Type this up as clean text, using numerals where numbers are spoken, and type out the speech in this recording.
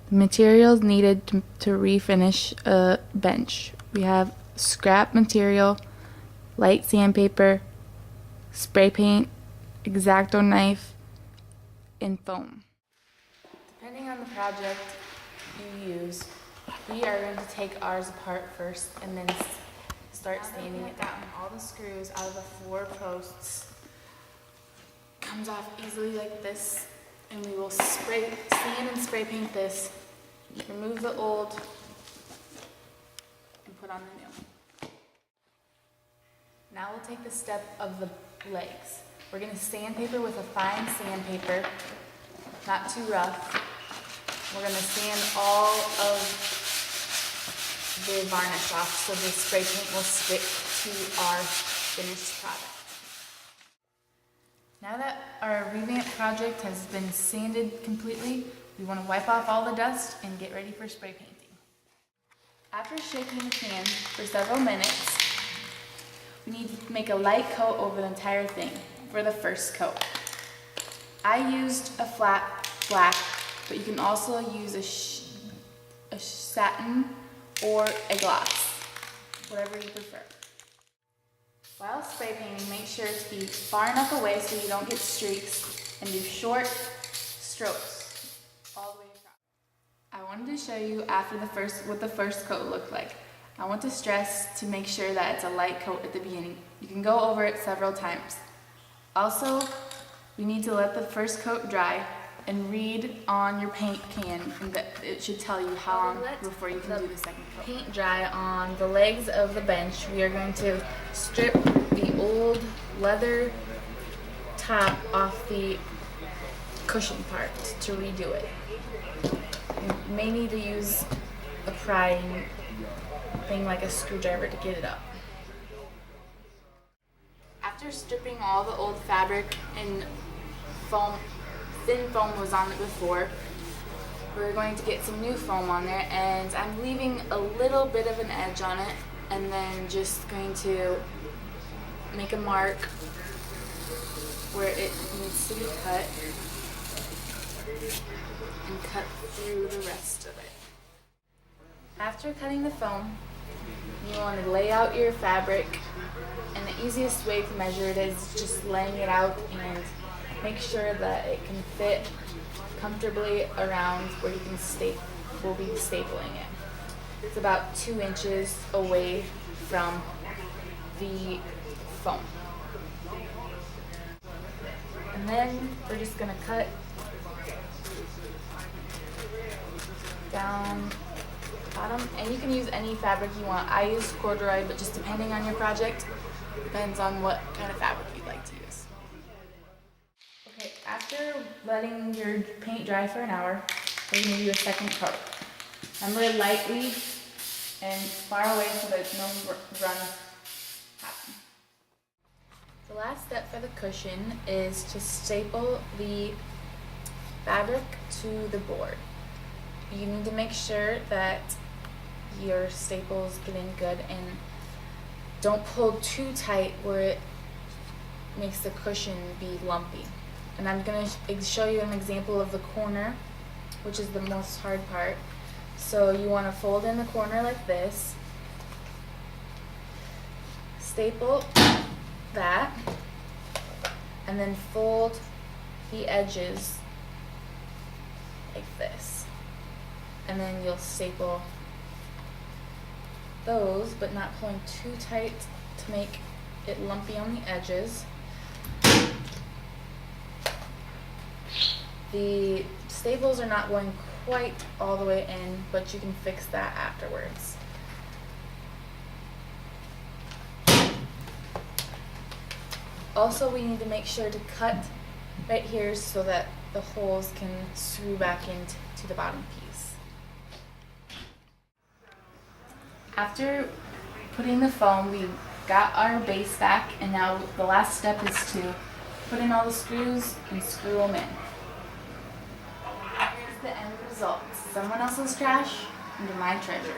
The materials needed to refinish a bench. We have scrap material, light sandpaper, spray paint, X-Acto knife, and foam. Depending on the project you use, we are going to take ours apart first and then start sanding it down. All the screws out of the 4 posts comes off easily like this, and we will sand and spray paint this, remove the old, and put on the new. Now we'll take the step of the legs. We're going to sandpaper with a fine sandpaper, not too rough. We're going to sand all of the varnish off so the spray paint will stick to our finished product. Now that our revamp project has been sanded completely, we want to wipe off all the dust and get ready for spray painting. After shaking the can for several minutes, we need to make a light coat over the entire thing for the first coat. I used a flat black, but you can also use a satin or a gloss, whatever you prefer. While spray painting, make sure to be far enough away so you don't get streaks, and do short strokes all the way across. I wanted to show you what the first coat looked like. I want to stress to make sure that it's a light coat at the beginning. You can go over it several times. Also, you need to let the first coat dry and read on your paint can, and it should tell you how long before you can do the second coat. Paint dry on the legs of the bench. We are going to strip the old leather top off the cushion part to redo it. You may need to use a prying thing like a screwdriver to get it up. After stripping all the old fabric and thin foam was on it before, we're going to get some new foam on there, and I'm leaving a little bit of an edge on it, and then just going to make a mark where it needs to be cut and cut through the rest of it. After cutting the foam, you want to lay out your fabric, and the easiest way to measure it is just laying it out and make sure that it can fit comfortably around where you will be stapling it. It's about 2 inches away from the foam. And then we're just going to cut down bottom, and you can use any fabric you want. I use corduroy, but just depending on your project, depends on what kind of fabric you'd like to use. Okay, after letting your paint dry for an hour, we're going to do a second coat. Remember, lightly and far away so that no runs happen. The last step for the cushion is to staple the fabric to the board. You need to make sure that your staples get in good and don't pull too tight where it makes the cushion be lumpy. And I'm going to show you an example of the corner, which is the most hard part. So you want to fold in the corner like this, staple that, and then fold the edges like this. And then you'll staple those, but not pulling too tight to make it lumpy on the edges. The staples are not going quite all the way in, but you can fix that afterwards. Also, we need to make sure to cut right here so that the holes can screw back into the bottom piece. After putting the foam, we got our base back, and now the last step is to put in all the screws and screw them in. Here's the end result. Someone else's trash into my treasure.